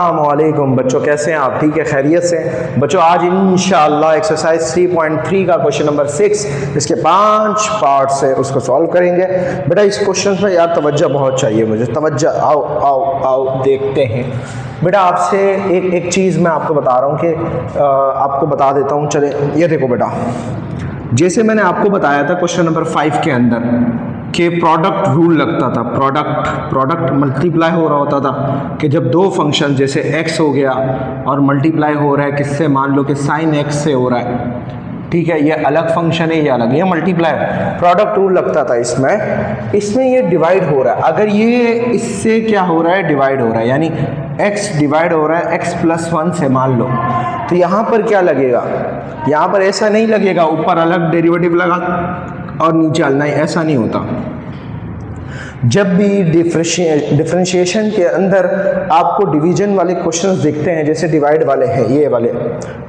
अस्सलामुअलैकुम बच्चों, कैसे हैं आप? ठीक है, खैरियत से बच्चों। आज इंशाअल्लाह एक्सरसाइज 3.3 का क्वेश्चन नंबर 6, इसके 5 पार्ट्स है, उसको सॉल्व करेंगे। बेटा इस क्वेश्चन में यार तवज्जो बहुत चाहिए मुझे, तवज्जो। आओ आओ आओ देखते हैं। बेटा आपसे एक चीज़ मैं आपको बता रहा हूँ कि आपको बता देता हूँ। चले ये देखो बेटा, जैसे मैंने आपको बताया था क्वेश्चन नंबर 5 के अंदर कि प्रोडक्ट रूल लगता था, प्रोडक्ट मल्टीप्लाई हो रहा होता था कि जब दो फंक्शन जैसे x हो गया और मल्टीप्लाई हो रहा है किससे, मान लो कि साइन x से हो रहा है, ठीक है, ये अलग फंक्शन है, ये अलग, ये मल्टीप्लाई, प्रोडक्ट रूल लगता था इसमें ये डिवाइड हो रहा है। अगर ये इससे क्या हो रहा है, डिवाइड हो रहा है, यानी x डिवाइड हो रहा है x+1 से, मान लो, तो यहाँ पर क्या लगेगा, यहाँ पर ऐसा नहीं लगेगा ऊपर अलग डेरिवेटिव लगा और नीचे अलग, नहीं, ऐसा नहीं होता। जब भी डिफरेंशिएशन के अंदर आपको डिवीजन वाले क्वेश्चंस दिखते हैं, जैसे डिवाइड वाले हैं ये वाले,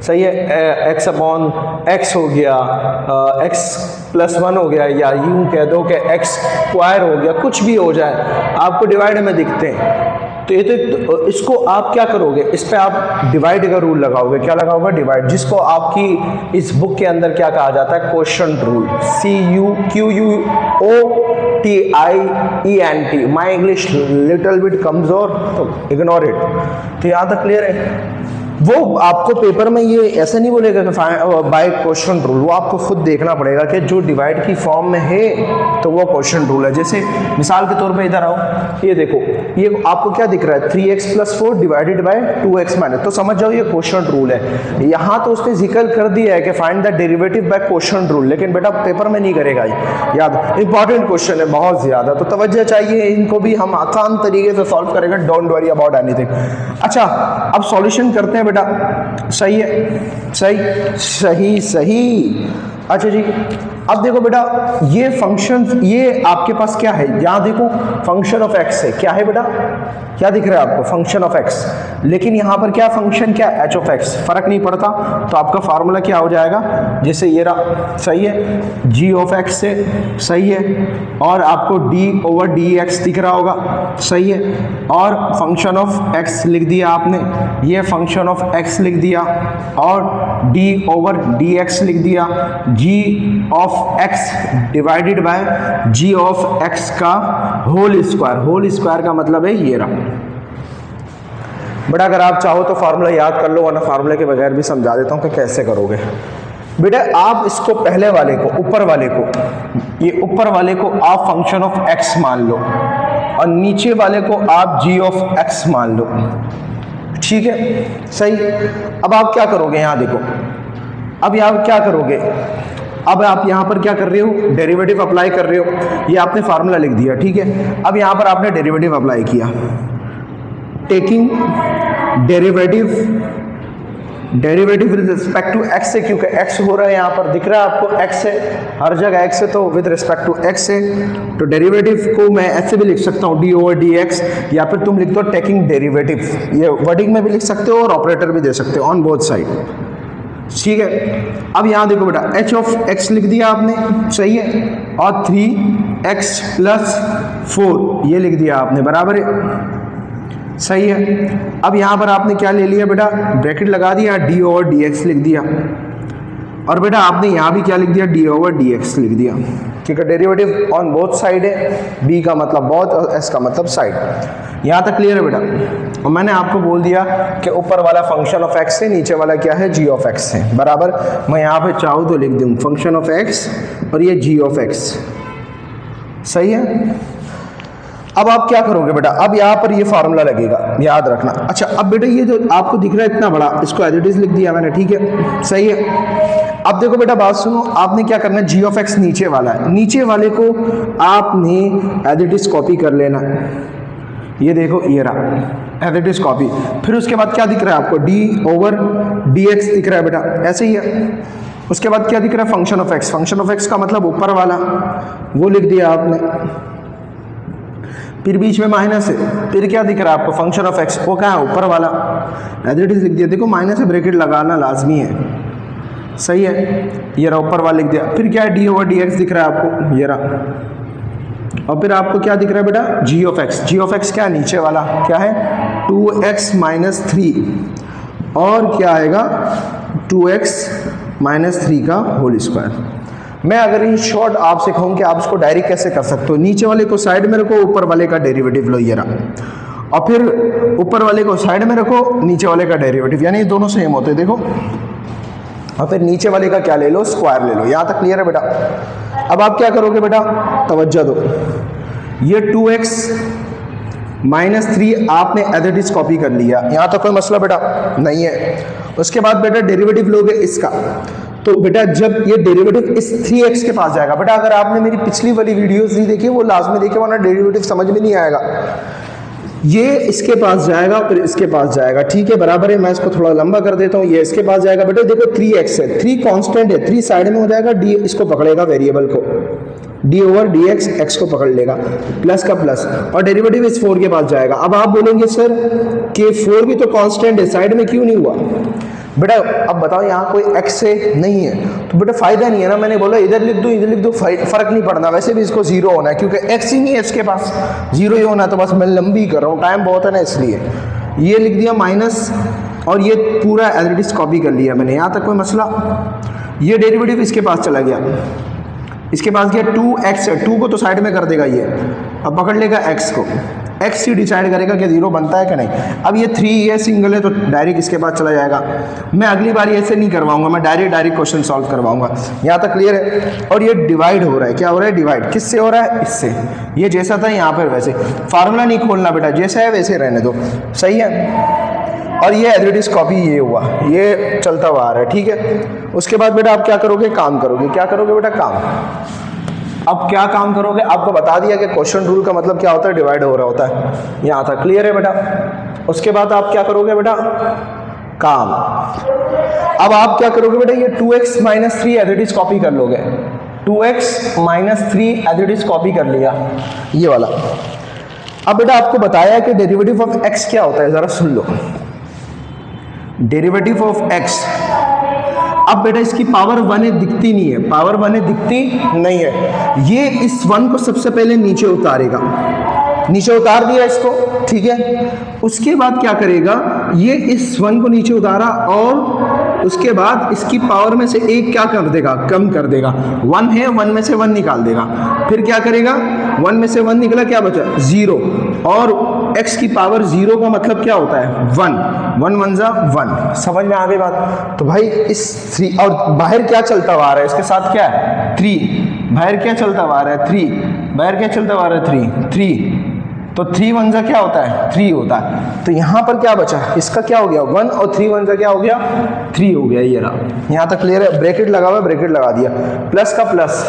सही है, x/x हो गया, x+1 हो गया, या यूं कह दो कि x² हो गया, कुछ भी हो जाए, आपको डिवाइड में दिखते हैं, तो ये तो इसको आप क्या करोगे, इस पे आप डिवाइड का रूल लगाओगे। क्या लगाओगे? डिवाइड, जिसको आपकी इस बुक के अंदर क्या कहा जाता है, quotient rule, CUQUOTIENT। My English little bit कमजोर, तो इग्नोर इट। तो यहाँ तक क्लियर है। वो आपको पेपर में ये ऐसे नहीं बोलेगा कि बाय क्वोशंट रूल, वो आपको खुद देखना पड़ेगा कि जो डिवाइड की फॉर्म में है तो वो क्वोशंट रूल है। जैसे मिसाल के तौर पे इधर आओ, ये देखो, ये आपको क्या दिख रहा है, 3x+4 डिवाइडेड बाय 2x-, तो समझ जाओ ये क्वोशंट रूल है। यहाँ तो उसने जिक्र कर दिया है कि find the derivative by quotient rule, लेकिन बेटा पेपर में नहीं करेगा ये, याद, इंपॉर्टेंट क्वेश्चन है बहुत ज्यादा, तो तवज्जो चाहिए, इनको भी हम आसान तरीके से सॉल्व करेंगे, डोंट वरी अबाउट एनीथिंग। अच्छा, अब सॉल्यूशन करते हैं बेटा। सही है, सही। अच्छा जी, अब देखो बेटा, ये फंक्शन, ये आपके पास क्या है, यहां देखो फंक्शन ऑफ x है, क्या है बेटा, क्या दिख रहा है आपको, फंक्शन ऑफ x, लेकिन यहां पर क्या फंक्शन, क्या h ऑफ x, फर्क नहीं पड़ता, तो आपका फार्मूला क्या हो जाएगा, जैसे ये रहा, सही है, g ऑफ x से, सही है, और आपको d/dx दिख रहा होगा, सही है, और फंक्शन ऑफ x लिख दिया आपने, ये फंक्शन ऑफ x लिख दिया, और d/dx लिख दिया, g of x divided by g of x का होल स्क्वायर का मतलब है ये रहा। बेटा अगर आप चाहो तो फार्मूला याद कर लो, वरना फार्मूले के बगैर भी समझा देता हूं कि कैसे करोगे। बेटा आप इसको पहले वाले को, ऊपर वाले को, ये ऊपर वाले को आप फंक्शन ऑफ x मान लो, और नीचे वाले को आप g ऑफ x मान लो, ठीक है, सही। अब आप क्या करोगे, यहां देखो, अब यहाँ क्या करोगे, अब आप यहाँ पर क्या कर रहे हो, डेरिवेटिव अप्लाई कर रहे हो, ये आपने फार्मूला लिख दिया, ठीक है। अब यहाँ पर आपने डेरिवेटिव अप्लाई किया, taking derivative with respect to x से, क्योंकि x हो रहा है, यहाँ पर दिख रहा है आपको x है, हर जगह x है, तो विद रिस्पेक्ट टू x है, तो डेरिवेटिव को मैं ऐसे भी लिख सकता हूँ d/dx, या फिर तुम लिख दो टेकिंग डेरिवेटिव, ये वर्डिंग में भी लिख सकते हो और ऑपरेटर भी दे सकते हो, ऑन बोथ साइड, ठीक है। अब यहां देखो बेटा, h ऑफ x लिख दिया आपने, सही है, और 3x+4 ये लिख दिया आपने, बराबर है, सही है। अब यहां पर आपने क्या ले लिया बेटा, ब्रैकेट लगा दिया, d/dx लिख दिया, और बेटा आपने यहां भी क्या लिख दिया, d/dx लिख दिया, क्योंकि डेरिवेटिव ऑन बोथ साइड है, b का मतलब बोथ और s का मतलब साइड। यहां तक क्लियर है बेटा। और मैंने आपको बोल दिया कि ऊपर वाला फंक्शन ऑफ x है, नीचे वाला क्या है, g ऑफ x है, बराबर। मैं यहाँ पे चाहूँ तो लिख दूँ फंक्शन ऑफ x और ये g ऑफ x, सही है। अब आप क्या करोगे बेटा, अब यहाँ पर ये फार्मूला लगेगा, याद रखना। अच्छा, अब बेटा ये जो आपको दिख रहा है इतना बड़ा, इसको एज इट इज लिख दिया मैंने, ठीक है, सही है। अब देखो बेटा बात सुनो, आपने क्या करना है, g ऑफ x नीचे वाला है, नीचे वाले को आपने एज इट इज कॉपी कर लेना, ये देखो ये रहा, एज इट इज कॉपी। फिर उसके बाद क्या दिख रहा है आपको, d/dx दिख रहा है बेटा, ऐसे ही है। उसके बाद क्या दिख रहा है, function of x, function of x का मतलब ऊपर वाला, वो लिख दिया आपने, फिर बीच में माइनस है, फिर क्या दिख रहा है आपको, फंक्शन ऑफ x, वो क्या है, ऊपर वाला, एज इट इज लिख दिया। देखो माइनस से ब्रैकेट लगाना लाजमी है, सही है, ये रहा ऊपर वाला लिख दिया। फिर क्या है, d/dx दिख रहा है आपको, ये रहा, और फिर आपको क्या दिख रहा है बेटा, G of x. G of x क्या है, नीचे वाला क्या है 2x माइनस 3 और क्या आएगा 2x माइनस 3 का होल स्क्वायर। मैं अगर इन शॉर्ट आपसे कहूँ कि आप इसको डायरेक्ट कैसे कर सकते हो, नीचे वाले को साइड में रखो, ऊपर वाले का डेरिवेटिव लो ये रहा, और फिर ऊपर वाले को साइड में रखो, नीचे वाले का डेरिवेटिव, यानी दोनों सेम होते हैं देखो, और फिर नीचे वाले का क्या ले लो, स्क्वायर ले लो। यहाँ तक क्लियर है बेटा। अब आप क्या करोगे बेटा, तवज्जो दो, ये 2x माइनस 3 आपने एज इट इज कॉपी कर लिया, यहाँ तक कोई मसला बेटा नहीं है। उसके बाद बेटा डेरिवेटिव लोगे इसका, तो बेटा जब ये डेरिवेटिव इस 3x के पास जाएगा, बेटा अगर आपने मेरी पिछली वाली वीडियोस नहीं देखी वो लास्ट में देखे, वरना डेरिवेटिव समझ में नहीं आएगा। ये इसके पास जाएगा फिर इसके पास जाएगा, ठीक है बराबर है। मैं इसको थोड़ा लंबा कर देता हूँ, ये इसके पास जाएगा। बेटा देखो 3x है, 3 कांस्टेंट है, 3 साइड में हो जाएगा, d इसको पकड़ेगा वेरिएबल को, d ओवर dx x को पकड़ लेगा, प्लस का प्लस, और डेरिवेटिव इस 4 के पास जाएगा। अब आप बोलेंगे सर कि 4 भी तो कांस्टेंट है, साइड में क्यों नहीं हुआ? बेटा अब बताओ यहाँ कोई x है नहीं है, तो बेटा फायदा नहीं है ना, मैंने बोला इधर लिख दो इधर लिख दो, फर्क नहीं पड़ना, वैसे भी इसको 0 होना है क्योंकि x ही नहीं है इसके पास, 0 ही होना है। तो बस मैं लंबी कर रहा हूँ, टाइम बहुत है ना इसलिए ये लिख दिया माइनस, और ये पूरा एज इट इज कॉपी कर लिया मैंने, यहाँ तक कोई मसला। ये डेरिवेटिव इसके पास चला गया, इसके पास गया 2x है, 2 को तो साइड में कर देगा ये, अब पकड़ लेगा x को, x ही डिसाइड करेगा कि 0 बनता है कि नहीं। अब ये 3 ये सिंगल है तो डायरेक्ट इसके पास चला जाएगा। मैं अगली बार ऐसे नहीं करवाऊंगा, मैं डायरेक्ट क्वेश्चन सॉल्व करवाऊंगा। यहाँ तक क्लियर है। और ये डिवाइड हो रहा है, क्या हो रहा है डिवाइड, किससे हो रहा है, इससे। ये जैसा था यहाँ पर वैसे, फार्मूला नहीं खोलना बेटा, जैसा है वैसे रहने दो, सही है। और ये एज इट इज कॉपी ये हुआ, ये चलता हुआ आ रहा है, ठीक है। उसके बाद बेटा आप क्या करोगे, काम करोगे, क्या करोगे बेटा, काम। अब क्या काम करोगे, आपको बता दिया कि क्वेश्चन रूल का मतलब क्या होता है, डिवाइड हो रहा होता है, यहाँ तक क्लियर है बेटा। उसके बाद आप क्या करोगे बेटा, काम। अब आप क्या करोगे बेटा, ये 2x minus 3 as it is copy कर लोगे, 2x minus 3 as it is copy कर लिया ये वाला। अब बेटा आपको बताया कि डेरिवेटिव ऑफ x क्या होता है, जरा सुन लो, डेरिवेटिव ऑफ x। अब बेटा इसकी पावर 1 है, दिखती नहीं है, पावर 1 है दिखती नहीं है। ये इस 1 को सबसे पहले नीचे उतारेगा, नीचे उतार दिया इसको, ठीक है। उसके बाद क्या करेगा, ये इस 1 को नीचे उतारा और उसके बाद इसकी पावर में से एक क्या कर देगा, कम कर देगा। 1 है, 1 में से 1 निकाल देगा, फिर क्या करेगा, 1 में से 1 निकला, क्या बचा 0, और x की पावर 0 का मतलब क्या होता है 1, 1 1 जा 1। समझ में आ गई बात। तो भाई इस 3, और बाहर क्या चलता हुआ आ रहा है, इसके साथ क्या है 3, बाहर क्या चलता हुआ आ रहा है 3, बाहर क्या चलता हुआ आ रहा है 3, तो 3 1 जा क्या होता है 3 होता है। तो यहाँ पर क्या बचा, इसका क्या हो गया 1, और 3 1 जा क्या हो गया 3 हो गया, ये रहा। यहाँ तक क्लियर है, ब्रैकेट लगा हुआ है, ब्रैकेट लगा दिया, प्लस का प्लस,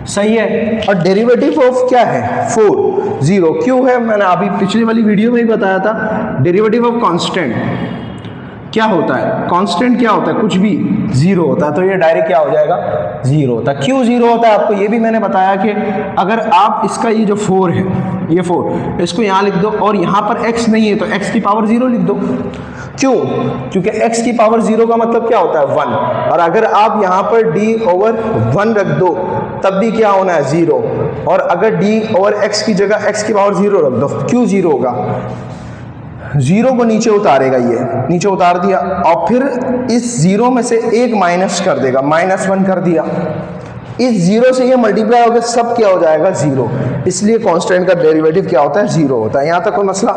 सही है। और डेरिवेटिव ऑफ क्या है 4, 0 क्यों है, मैंने अभी पिछली वाली वीडियो में ही बताया था। डेरिवेटिव ऑफ कांस्टेंट क्या होता है, कांस्टेंट क्या होता है, कुछ भी 0 होता है, तो ये डायरेक्ट क्या हो जाएगा 0 होता है। क्यों 0 होता है आपको ये भी मैंने बताया कि अगर आप इसका ये जो 4 है, ये 4 इसको यहाँ लिख दो और यहाँ पर x नहीं है तो x की पावर 0 लिख दो। क्यों, क्योंकि x की पावर 0 का मतलब क्या होता है 1, और अगर आप यहाँ पर d ओवर 1 रख दो तब भी क्या होना है 0, और अगर d ओवर x की जगह x की पावर 0 रख दो, क्यों 0 होगा, 0 को नीचे उतारेगा, ये नीचे उतार दिया, और फिर इस 0 में से एक माइनस कर देगा, -1 कर दिया, इस 0 से ये मल्टीप्लाई होकर सब क्या हो जाएगा 0, इसलिए कांस्टेंट का डेरिवेटिव क्या होता है 0 होता है। यहाँ तक कोई मसला।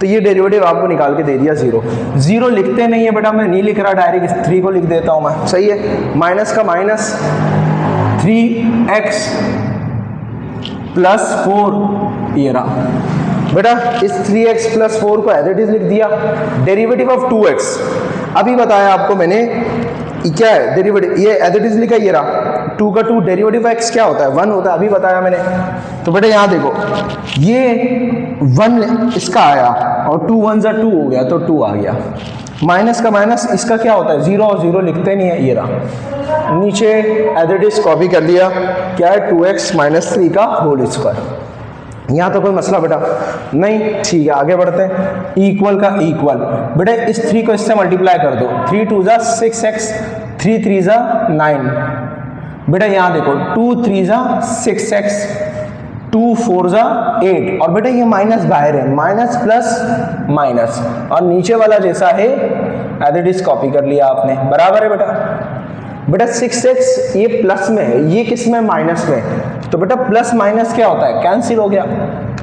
तो ये डेरिवेटिव आपको निकाल के दे दिया 0, 0 लिखते नहीं है बेटा, मैं नहीं लिख रहा, डायरेक्ट 3 को लिख देता हूँ मैं, सही है। माइनस का माइनस 3x प्लस 4 ये रहा बेटा, इस 3x प्लस 4 को एज इट इज लिख दिया। डेरिवेटिव ऑफ 2x अभी बताया आपको मैंने, क्या है डेरिवेटिव, ये एज इट इज लिखा, ये रहा 2 का 2, डेरिवेटिव ऑफ x क्या होता है 1 होता है, अभी बताया मैंने। तो बेटा यहाँ देखो, ये 1 इसका आया और 2 1 जा 2 हो गया, तो 2 आ गया। माइनस का माइनस इसका क्या होता है 0, और 0 लिखते नहीं है, ये रहा नीचे एज इट इज कॉपी कर लिया, क्या है 2x माइनस 3 का होल स्क्वायर। यहाँ तो कोई मसला बेटा नहीं, ठीक है आगे बढ़ते हैं। इक्वल का इक्वल, बेटा इस 3 को इससे मल्टीप्लाई कर दो, 3 2 जा 6x, 3 3 जा 9। बेटा यहाँ देखो 2 3 जा 6x, 2 4 जा 8 और बेटा ये माइनस बाहर है, माइनस प्लस माइनस और नीचे वाला जैसा है एज इट इज कॉपी कर लिया आपने, बराबर है बेटा 6x ये प्लस में है, ये किस में माइनस में, तो बेटा प्लस माइनस क्या होता है, कैंसिल हो गया।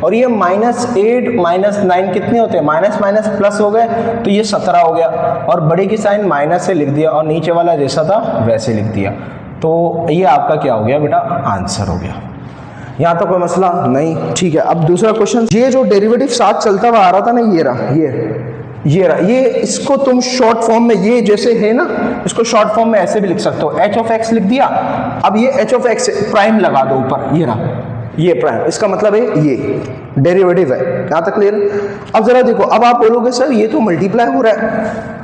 और ये -8 -9 कितने होते हैं, माइनस माइनस प्लस हो गए तो ये 17 हो गया और बड़े की साइन माइनस से लिख दिया और नीचे वाला जैसा था वैसे लिख दिया, तो ये आपका क्या हो गया बेटा, आंसर हो गया। यहाँ तो कोई मसला नहीं, ठीक है। अब दूसरा क्वेश्चन, ये जो डेरिवेटिव साथ चलता हुआ आ रहा था ना, ये रहा, ये रहा, ये इसको तुम शॉर्ट फॉर्म में, ये जैसे है ना, इसको शॉर्ट फॉर्म में ऐसे भी लिख सकते हो, h ऑफ x लिख दिया। अब ये h ऑफ x प्राइम लगा दो ऊपर, ये रहा, ये प्राइम, इसका मतलब है ये डेरिवेटिव है। यहाँ तक क्लियर है? अब जरा देखो, अब आप बोलोगे सर ये तो मल्टीप्लाई हो रहा है,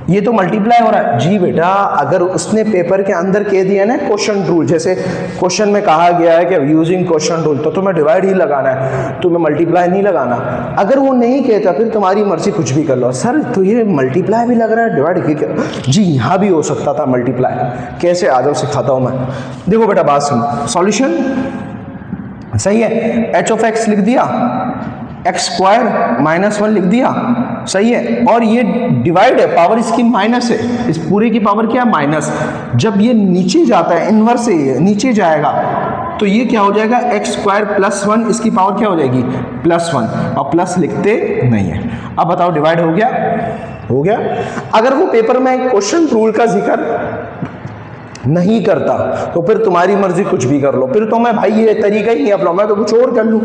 ये तो मल्टीप्लाई हो रहा है। जी बेटा, अगर उसने पेपर के अंदर कह दिया ना क्वेश्चन रूल, जैसे क्वेश्चन में कहा गया है कि यूजिंग क्वेश्चन रूल, तो तुम्हें डिवाइड ही लगाना है, तुम्हें मल्टीप्लाई नहीं लगाना। अगर वो नहीं कहता फिर तुम्हारी मर्जी, कुछ भी कर लो। सर तो ये मल्टीप्लाई भी लग रहा है, डिवाइड की, जी यहाँ भी हो सकता था मल्टीप्लाई, कैसे आ जाओ सिखाता हूँ मैं। देखो बेटा बात सुनो, सॉल्यूशन सही है, h ऑफ x लिख दिया, x² -1 लिख दिया, सही है। और ये डिवाइड है, पावर इसकी माइनस है, इस पूरे की पावर क्या है, माइनस। जब ये नीचे जाता है, इनवर्स है ये, नीचे जाएगा तो ये क्या हो जाएगा, x² +1, इसकी पावर क्या हो जाएगी, +1, और प्लस लिखते नहीं है। अब बताओ डिवाइड हो गया, हो गया। अगर वो पेपर में क्वेश्चन रूल का जिक्र नहीं करता तो फिर तुम्हारी मर्जी, कुछ भी कर लो, फिर तो मैं भाई ये तरीका ही नहीं अपनाऊं, मैं तो कुछ और कर लूँ।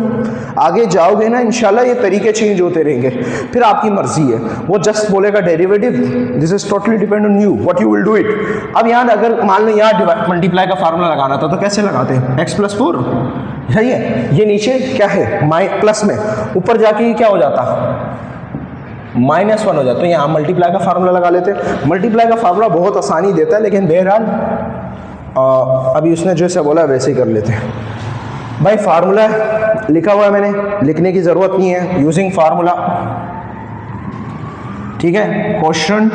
आगे जाओगे ना इंशाल्लाह ये तरीके चेंज होते रहेंगे, फिर आपकी मर्जी है। वो जस्ट बोलेगा derivative, this is totally depend on you, what you will do it. अब यहाँ अगर मान लो यहाँ मल्टीप्लाई का फार्मूला लगाना था तो कैसे लगाते हैं, x + 4, सही है। ये नीचे क्या है, प्लस में, ऊपर जाके ये क्या हो जाता, -1 हो जाता। तो यहाँ मल्टीप्लाई का फार्मूला लगा लेते हैं। मल्टीप्लाई का फार्मूला बहुत आसानी देता है, लेकिन बहरहाल अभी उसने जैसे बोला वैसे ही कर लेते हैं। भाई फार्मूला लिखा हुआ है मैंने, लिखने की ज़रूरत नहीं है, यूजिंग फार्मूला, ठीक है। क्वेश्चन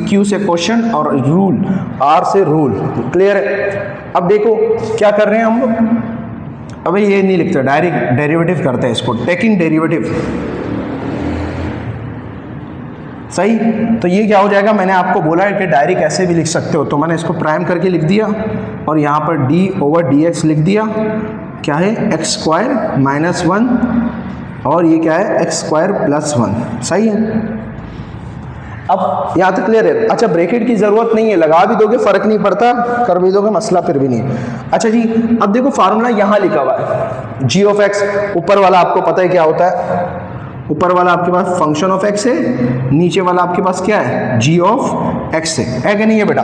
Q से क्वेश्चन और रूल R से रूल, क्लियर है। अब देखो क्या कर रहे हैं हम लोग, अभी ये नहीं लिखते, डायरेक्ट डेरिवेटिव करते हैं इसको, टेकिंग डेरिवेटिव, सही। तो ये क्या हो जाएगा, मैंने आपको बोला है कि डायरेक्ट ऐसे भी लिख सकते हो, तो मैंने इसको प्राइम करके लिख दिया और यहाँ पर d/dx लिख दिया, क्या है, x² -1 और ये क्या है, x² +1, सही है। अब यहाँ तक क्लियर है। अच्छा ब्रैकेट की जरूरत नहीं है, लगा भी दोगे फर्क नहीं पड़ता, कर भी दोगे मसला फिर भी नहीं है। अच्छा जी, अब देखो फार्मूला यहाँ लिखा हुआ है, g ऑफ x, ऊपर वाला आपको पता है क्या होता है, ऊपर वाला आपके पास फंक्शन ऑफ x है, नीचे वाला आपके पास क्या है, g ऑफ x है कि नहीं है बेटा।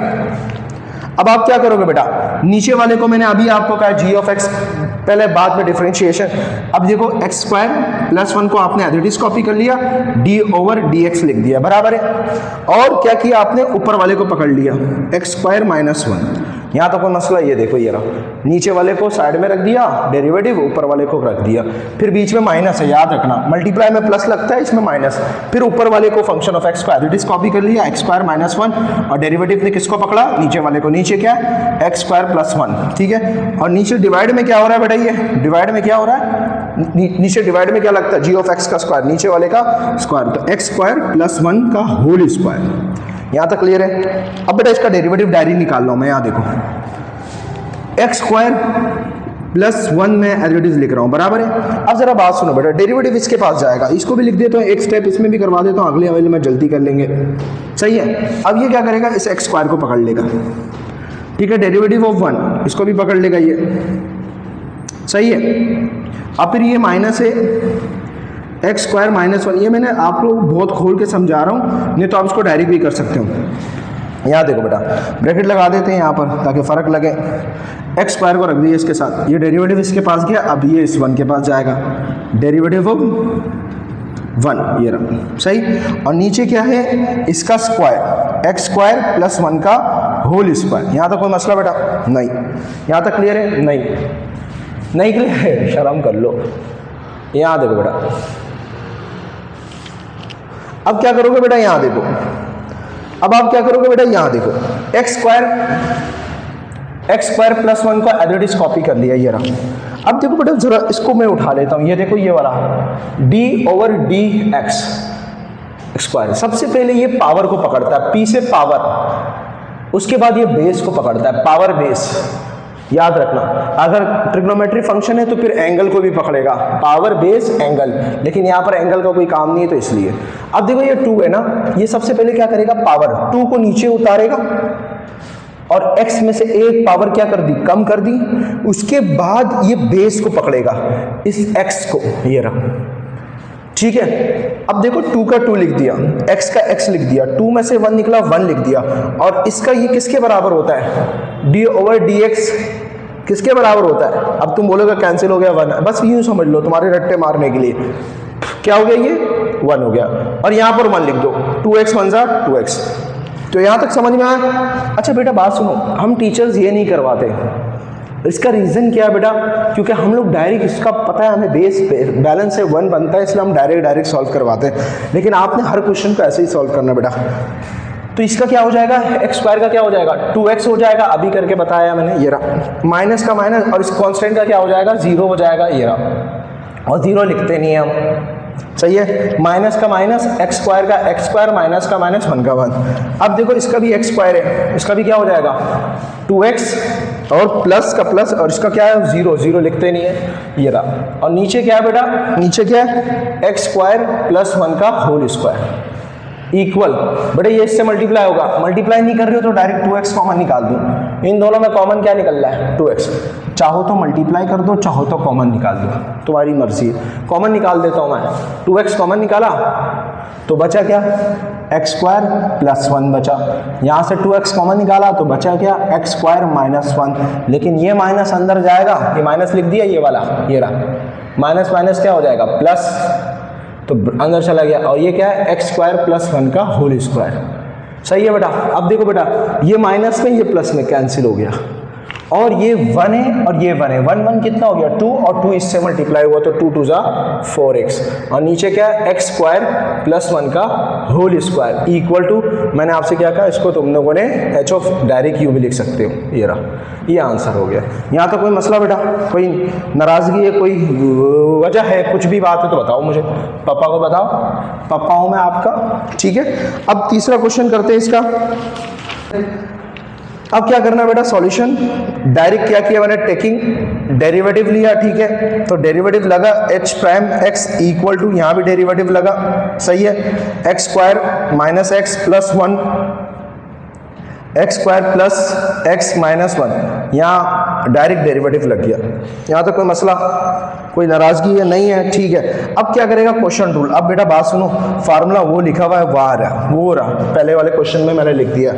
अब आप क्या करोगे बेटा, नीचे वाले को मैंने अभी आपको कहा g ऑफ x, पहले बाद में डिफरेंशिएशन। अब देखो x² +1 को आपने एज इट इज कॉपी कर लिया, d/dx लिख दिया, बराबर है। और क्या किया आपने, ऊपर वाले को पकड़ लिया, x² -1, यहाँ तो कोई मसला, ये देखो ये रहा, नीचे वाले को साइड में रख दिया डेरिवेटिव, ऊपर वाले को रख दिया, फिर बीच में माइनस है, याद रखना, मल्टीप्लाई में प्लस लगता है, इसमें माइनस। फिर ऊपर वाले को फंक्शन ऑफ x को एज इट इज कॉपी कर लिया, x² -1, और डेरिवेटिव ने किसको पकड़ा, नीचे वाले को। नीचे क्या है, x² +1, ठीक है। और नीचे डिवाइड में क्या हो रहा है बेटा, ये डिवाइड में क्या हो रहा है, नीचे डिवाइड में क्या लगता है, g ऑफ x का स्क्वायर, नीचे वाले का स्क्वायर, तो x² +1 का होल स्क्वायर। यहाँ तक क्लियर है। अब बेटा इसका डेरिवेटिव डायरेक्ट निकाल लो मैं, यहाँ देखो x² +1 में एज इट इज लिख रहा हूँ, बराबर है। अब जरा बात सुनो बेटा, डेरिवेटिव इसके पास जाएगा, इसको भी लिख देता हूँ, एक स्टेप इसमें भी करवा देता हूँ, अगले वाले में जल्दी कर लेंगे, सही है। अब ये क्या करेगा, इस x² को पकड़ लेगा, ठीक है, डेरिवेटिव ऑफ 1 इसको भी पकड़ लेगा, ये सही है। अब फिर ये माइनस है, x² -1, ये मैंने आप लोग बहुत खोल के समझा रहा हूँ, नहीं तो आप इसको डायरेक्ट भी कर सकते हो। यहाँ देखो बेटा, ब्रैकेट लगा देते हैं यहाँ पर ताकि फ़र्क लगे, x² को रख दिया इसके साथ, ये डेरिवेटिव इसके पास गया, अब ये इस 1 के पास जाएगा, डेरिवेटिव ऑफ 1, ये रहा, सही। और नीचे क्या है, इसका स्क्वायर, x² +1 का होल स्क्वायर। यहाँ तक कोई मसला बेटा नहीं, यहाँ तक क्लियर है, नहीं क्लियर है, शर्म कर लो। यहाँ देखो बेटा, अब क्या करोगे बेटा, यहाँ देखो, अब आप क्या करोगे बेटा, यहाँ देखो, x² +1 को एज इट इज कॉपी कर लिया, ये रहा। अब देखो बेटा जरा इसको मैं उठा लेता हूँ, ये देखो ये वाला d/dx स्क्वायर। सबसे पहले ये पावर को पकड़ता है, p से पावर, उसके बाद ये बेस को पकड़ता है, पावर बेस। याद रखना, अगर ट्रिग्नोमेट्री फंक्शन है तो फिर एंगल को भी पकड़ेगा, पावर बेस एंगल, लेकिन यहाँ पर एंगल का कोई काम नहीं है तो इसलिए। अब देखो ये 2 है ना, ये सबसे पहले क्या करेगा, पावर 2 को नीचे उतारेगा और x में से एक पावर क्या कर दी, कम कर दी, उसके बाद ये बेस को पकड़ेगा, इस x को, ये रहा, ठीक है। अब देखो 2 का 2 लिख दिया, x का x लिख दिया, 2 में से 1 निकला 1 लिख दिया, और इसका ये किसके बराबर होता है, d/dx किसके बराबर होता है। अब तुम बोलोगे कैंसिल हो गया 1, बस यूं समझ लो तुम्हारे रट्टे मारने के लिए, क्या हो गया, ये 1 हो गया, और यहां पर 1 लिख दो, 2x 1 = 2x। तो यहां तक समझ में आया। अच्छा बेटा बात सुनो, हम टीचर्स ये नहीं करवाते, इसका रीजन क्या है बेटा, क्योंकि हम लोग डायरेक्ट, इसका पता है हमें बेस बैलेंस से 1 बनता है, इसलिए हम डायरेक्ट सॉल्व करवाते हैं, लेकिन आपने हर क्वेश्चन को ऐसे ही सॉल्व करना बेटा। तो इसका क्या हो जाएगा, x स्क्वायर का क्या हो जाएगा, 2x हो जाएगा, अभी करके बताया मैंने, ये रहा, माइनस का माइनस, और इस कांस्टेंट का क्या हो जाएगा, 0 हो जाएगा, ये रहा, और 0 लिखते नहीं है हम, सही है। माइनस का माइनस, x स्क्वायर का x स्क्वायर, माइनस का माइनस, 1 का 1। अब देखो इसका भी x स्क्वायर है, इसका भी क्या हो जाएगा 2x, और प्लस का प्लस, और इसका क्या है 0, 0 लिखते नहीं है, ये रहा, और नीचे क्या है बेटा, नीचे क्या है, x स्क्वायर प्लस 1 का होल स्क्वायर इक्वल, बेटा ये इससे मल्टीप्लाई होगा, मल्टीप्लाई नहीं कर रहे हो तो डायरेक्ट 2x कॉमन निकाल दो, इन दोनों में कॉमन क्या निकल रहा है, 2x, चाहो तो मल्टीप्लाई कर दो, चाहो तो कॉमन निकाल दो, तुम्हारी मर्जी है। कॉमन निकाल देता हूं मैं, 2x कॉमन निकाला तो बचा क्या, x स्क्वायर प्लस 1 बचा, यहां से 2x कॉमन निकाला तो बचा क्या, x स्क्वायर माइनस 1, लेकिन ये माइनस अंदर जाएगा, ये माइनस लिख दिया, ये वाला ये रहा, माइनस माइनस क्या हो जाएगा प्लस, तो अंदर चला गया, और ये क्या है, x स्क्वायर प्लस 1 का होल स्क्वायर, सही है बेटा। अब देखो बेटा ये माइनस में ये प्लस में कैंसिल हो गया, और ये 1 है और ये 1 है, 1 1 कितना हो गया 2, और 2 इससे मल्टीप्लाई हुआ तो 2 2 = 4x, और नीचे क्या है, x स्क्वायर प्लस 1 का होल स्क्वायर इक्वल टू, मैंने आपसे क्या कहा, इसको तुम लोगों ने h ऑफ डायरेक्ट u भी लिख सकते हो, ये रहा, ये आंसर हो गया। यहाँ तो कोई मसला बेटा, कोई नाराजगी है, कोई वजह है, कुछ भी बात है तो बताओ मुझे, पापा को बताओ, पापा हूँ मैं आपका, ठीक है। अब तीसरा क्वेश्चन करते हैं इसका। अब क्या करना बेटा, सॉल्यूशन डायरेक्ट क्या किया मैंने, टेकिंग डेरिवेटिव लिया, ठीक है, तो डेरिवेटिव लगा h prime x equal to, यहाँ भी डेरिवेटिव लगा, सही है, x square minus x plus 1, x square plus x minus 1, यहाँ डायरेक्ट डेरिवेटिव लग गया, यहाँ तो कोई मसला, कोई नाराजगी है नहीं है, ठीक है। अब क्या करेगा, क्वेश्चन रूल। अब बेटा बात सुनो, फार्मूला वो लिखा हुआ है, वो रहा, पहले वाले क्वेश्चन में मैंने लिख दिया,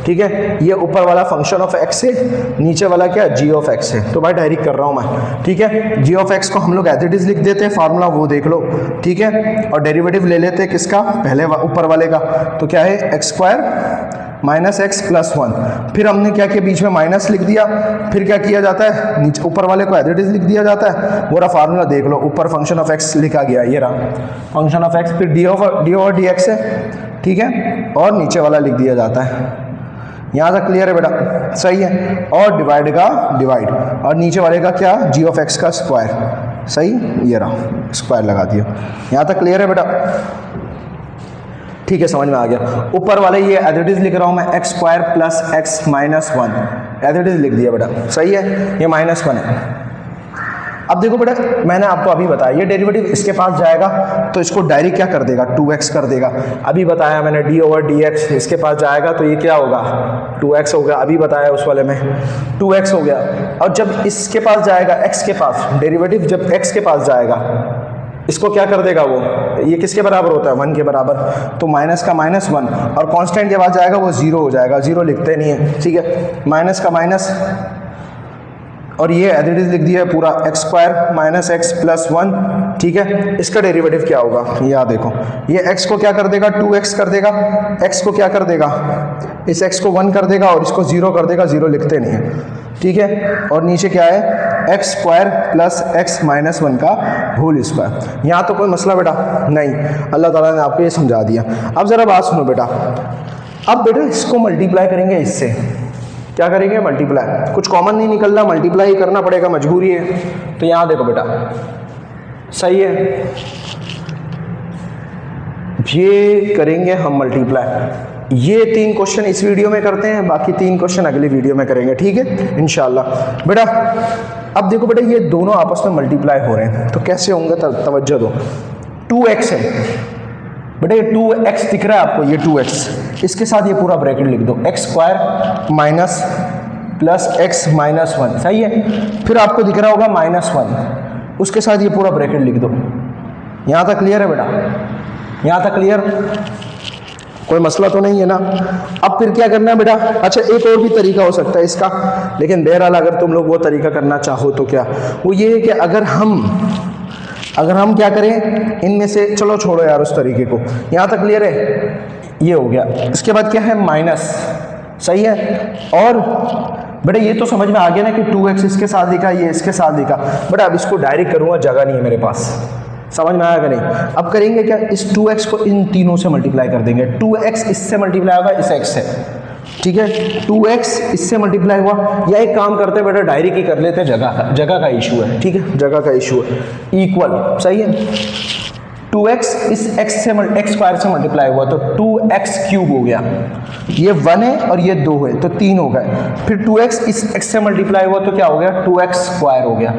ठीक है। ये ऊपर वाला फंक्शन ऑफ x है, नीचे वाला क्या g ऑफ x है, तो भाई डायरेक्ट कर रहा हूँ मैं, ठीक है। g ऑफ x को हम लोग एज इट इज लिख देते हैं, फार्मूला वो देख लो, ठीक है, और डेरिवेटिव ले लेते हैं किसका, पहले ऊपर वाले का, तो क्या है x square minus x plus 1, फिर हमने क्या किया, बीच में माइनस लिख दिया, फिर क्या किया जाता है, नीचे ऊपर वाले को एज इट इज लिख दिया जाता है, पूरा फार्मूला देख लो, ऊपर फंक्शन ऑफ x लिखा गया, ये रहा फंक्शन ऑफ x, फिर d ओवर dx है, ठीक है, और नीचे वाला लिख दिया जाता है, यहाँ तक क्लियर है बेटा, सही है, और डिवाइड का डिवाइड, और नीचे वाले का क्या, g ऑफ x का स्क्वायर, सही, ये रहा स्क्वायर लगा दिया, यहाँ तक क्लियर है बेटा, ठीक है, समझ में आ गया। ऊपर वाले ये एज इट इज लिख रहा हूं मैं, x square plus x minus 1 as it is लिख दिया बेटा, सही है, ये माइनस 1 है। अब देखो बेटा मैंने आपको अभी बताया, ये डेरिवेटिव इसके पास जाएगा तो इसको डायरेक्ट क्या कर देगा, 2x कर देगा, अभी बताया मैंने, d ओवर dx इसके पास जाएगा तो ये क्या होगा, 2x हो गया, अभी बताया उस वाले में 2x हो गया, और जब इसके पास जाएगा x के पास, डेरिवेटिव जब x के पास जाएगा इसको क्या कर देगा, वो ये किसके बराबर होता है, 1 के बराबर, तो माइनस का माइनस 1, और कांस्टेंट के बाद जाएगा वो 0 हो जाएगा, 0 लिखते नहीं है, ठीक है, माइनस का माइनस, और ये एज इट इज लिख दिया है पूरा, x square minus x plus 1, ठीक है। इसका डेरिवेटिव क्या होगा, ये देखो, ये x को क्या कर देगा, 2x कर देगा, x को क्या कर देगा, इस x को 1 कर देगा, और इसको 0 कर देगा, 0 लिखते नहीं है, ठीक है, और नीचे क्या है, x square plus x minus 1 का होल स्क्वायर। यहाँ तो कोई मसला बेटा नहीं, अल्लाह ताला ने आपको ये समझा दिया। अब जरा बात सुनो बेटा, अब बेटा इसको मल्टीप्लाई करेंगे इससे, क्या करेंगे, मल्टीप्लाई। कुछ कॉमन नहीं निकल रहा, मल्टीप्लाई करना पड़ेगा, मजबूरी है। तो यहाँ देखो बेटा, सही है, ये करेंगे हम मल्टीप्लाई। ये 3 क्वेश्चन इस वीडियो में करते हैं, बाकी 3 क्वेश्चन अगली वीडियो में करेंगे, ठीक है इंशाल्लाह। बेटा अब देखो बेटा, ये दोनों आपस में मल्टीप्लाई हो रहे हैं, तो कैसे होंगे, तवज्जो दो। 2x है बेटा, ये 2x दिख रहा है आपको, ये 2x, इसके साथ ये पूरा ब्रैकेट लिख दो, x square minus plus x minus 1, सही है। फिर आपको दिख रहा होगा -1, उसके साथ ये पूरा ब्रैकेट लिख दो। यहाँ तक क्लियर है बेटा, यहाँ तक क्लियर, कोई मसला तो नहीं है ना। अब फिर क्या करना है बेटा, अच्छा एक और भी तरीका हो सकता है इसका, लेकिन बहरहाल अगर तुम लोग वो तरीका करना चाहो तो क्या, वो ये है कि अगर हम क्या करें, इनमें से, चलो छोड़ो यार उस तरीके को, यहाँ तक क्लियर है, ये हो गया। इसके बाद क्या है, माइनस, सही है। और बेटा ये तो समझ में आ गया ना कि 2x इसके साथ लिखा, ये इसके साथ लिखा। बेटा अब इसको डायरेक्ट करूँगा, जगह नहीं है मेरे पास, समझ में आया कि नहीं। अब करेंगे क्या, इस 2x को इन तीनों से मल्टीप्लाई कर देंगे। 2x इससे मल्टीप्लाई होगा इस x से, ठीक है, 2x इससे मल्टीप्लाई हुआ। या एक काम करते हैं बेटा, डायरेक्ट ही कर लेते हैं, जगह का इशू है, ठीक है, जगह का इशू है, इक्वल, सही है। 2x इस x स्क्वायर से मल्टीप्लाई हुआ तो 2x क्यूब हो गया, ये 1 है और ये 2 है तो 3 हो गए। फिर 2x इस x से मल्टीप्लाई हुआ तो क्या हो गया, 2x स्क्वायर हो गया।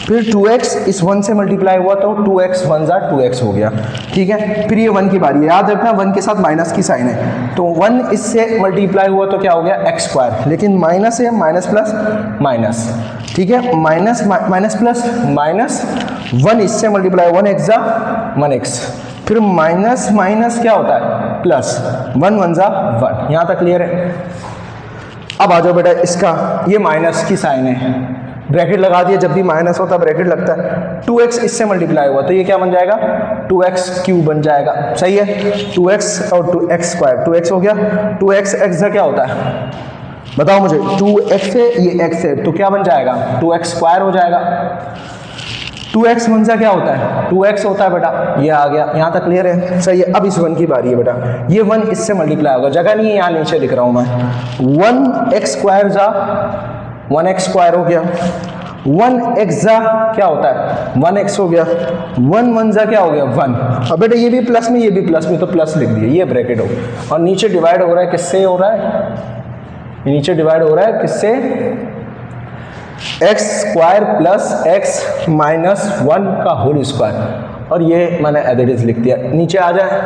फिर 2x इस 1 से मल्टीप्लाई हुआ तो 2x 1 जा 2x हो गया, ठीक है। फिर ये 1 की बारी है, याद रखना 1 के साथ माइनस की साइन है, तो 1 इससे मल्टीप्लाई हुआ तो क्या हो गया, x स्क्वायर, लेकिन माइनस है, माइनस प्लस माइनस, ठीक है, माइनस माइनस प्लस माइनस, 1 इससे मल्टीप्लाई, 1 एक्स जा 1x, फिर माइनस माइनस क्या होता है, प्लस, 1 1 जा 1। यहाँ तक क्लियर है। अब आ जाओ बेटा, इसका ये माइनस की साइन है, ब्रैकेट लगा दिया, जब भी माइनस होता है ब्रैकेट लगता है। 2x इससे मल्टीप्लाई हुआ तो ये क्या बन जाएगा, 2x क्यूब बन जाएगा, सही है। 2x और 2x स्क्वायर, 2x हो गया, 2x x क्या होता है बताओ मुझे, 2x है, ये x है, तो क्या बन जाएगा, 2x स्क्वायर हो जाएगा। 2x 1 सा क्या होता है, 2x होता है बेटा, ये आ गया। यहाँ तक क्लियर है, सही है। अब इस 1 की बारी है बेटा, ये 1 इससे मल्टीप्लाई होगा, जगह नहीं है, यहाँ नीचे लिख रहा हूँ मैं, 1x स्क्वायर जा 1x स्क्वायर हो गया, 1x जा क्या होता है 1x हो गया, 1 1 जा क्या हो गया 1। अब बेटा ये भी प्लस में, ये भी प्लस में, तो प्लस लिख दिया, ये ब्रैकेट हो। और नीचे डिवाइड हो रहा है, किससे हो रहा है, नीचे डिवाइड हो रहा है किससे, x square plus x minus 1 का होल स्क्वायर, और ये मैंने एज इट इज लिख दिया, नीचे आ जाए।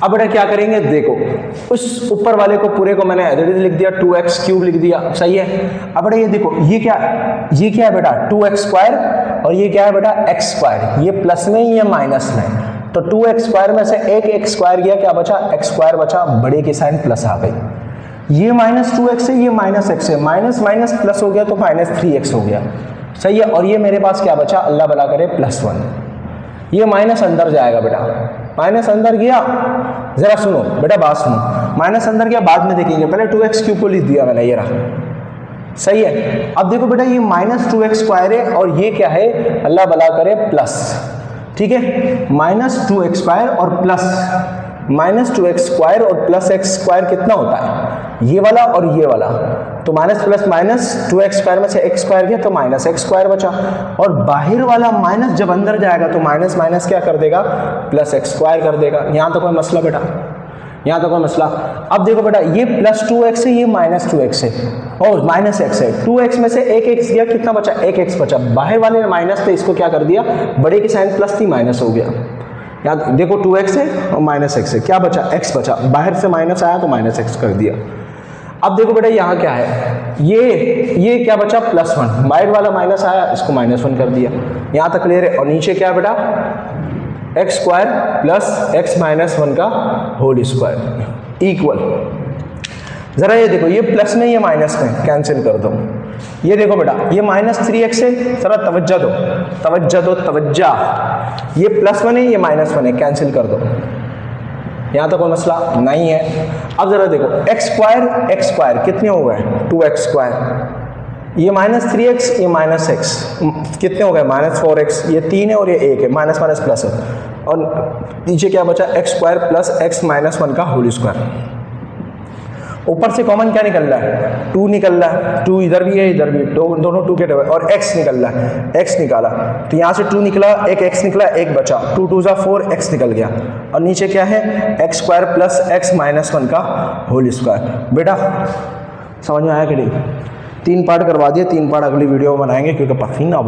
अब बेटा क्या करेंगे, देखो उस ऊपर वाले को पूरे को मैंने एज इट इज लिख दिया, 2x क्यूब लिख दिया, सही है। अब बेटा ये देखो, ये क्या है बेटा 2x स्क्वायर, और ये क्या है बेटा x स्क्वायर, ये प्लस में ये माइनस में, तो 2x स्क्वायर में से एक x स्क्वायर गया, क्या बचा, x स्क्वायर बचा, बड़े की साइन प्लस आ गई। ये माइनस 2x है, ये माइनस x है, माइनस माइनस प्लस हो गया तो माइनस 3x हो गया, सही है। और ये मेरे पास क्या बचा, अल्लाह भला करे +1, ये माइनस अंदर जाएगा बेटा, माइनस अंदर गया, जरा सुनो बेटा बात सुनो, माइनस अंदर गया बाद में देखेंगे, पहले 2x क्यूब को लिख दिया मैंने, ये रहा, सही है। अब देखो बेटा ये माइनस 2x स्क्वायर है, और ये क्या है, अल्लाह भला करे प्लस, ठीक है, माइनस 2x स्क्वायर और प्लस माइनस 2x स्क्वायर और प्लस x स्क्वायर कितना होता है, ये वाला और ये वाला, तो minus plus minus 2x square में से x स्क्वायर गया तो माइनस x स्क्वायर बचा, और बाहर वाला माइनस जब अंदर जाएगा तो माइनस माइनस क्या कर देगा, प्लस x स्क्वायर कर देगा। यहाँ तो कोई मसला बेटा, यहाँ तो कोई मसला। अब देखो बेटा ये प्लस 2x है, ये माइनस 2x है, और माइनस x है, 2x में से एक x गया, कितना बचा, एक x बचा, बाहर वाले माइनस थे, इसको क्या कर दिया, बड़े की साइन प्लस थी, माइनस हो गया। याद देखो 2x है और माइनस x है, क्या बचा, x बचा, बाहर से माइनस आया तो माइनस x कर दिया। अब देखो बेटा यहाँ क्या है, ये क्या बचा, +1, बाहर वाला माइनस आया, इसको -1 कर दिया। यहाँ तक क्लियर है। और नीचे क्या बेटा, x square plus x minus 1 का होल स्क्वायर इक्वल। जरा ये देखो, ये प्लस में ये माइनस में, कैंसिल कर दो। ये देखो बेटा ये -3x है, जरा तवज्जो दो, तवज्जो दो, तवज्जा, ये +1 है, ये -1 है, कैंसिल कर दो। यहाँ तक कोई मसला नहीं है। अब जरा देखो x स्क्वायर कितने हो गए, 2x स्क्वायर, ये -3x, ये -x कितने हो गए, -4x, ये 3 है और ये 1 है, माइनस माइनस प्लस है, और नीचे क्या बचा, x square plus x minus 1 का होल स्क्वायर। ऊपर से कॉमन क्या निकल रहा है, 2 निकल रहा है, 2 इधर भी है इधर भी, दोनों 2 के डबल, और x निकल रहा है, x निकाला तो यहाँ से 2 निकला, एक x निकला, एक बचा, 2 2 जा 4, x निकल गया, और नीचे क्या है x square plus x minus 1 का होल स्क्वायर। बेटा समझ में आया कि नहीं? 3 पार्ट करवा दिए, 3 पार्ट अगली वीडियो में बनाएंगे क्योंकि पसीना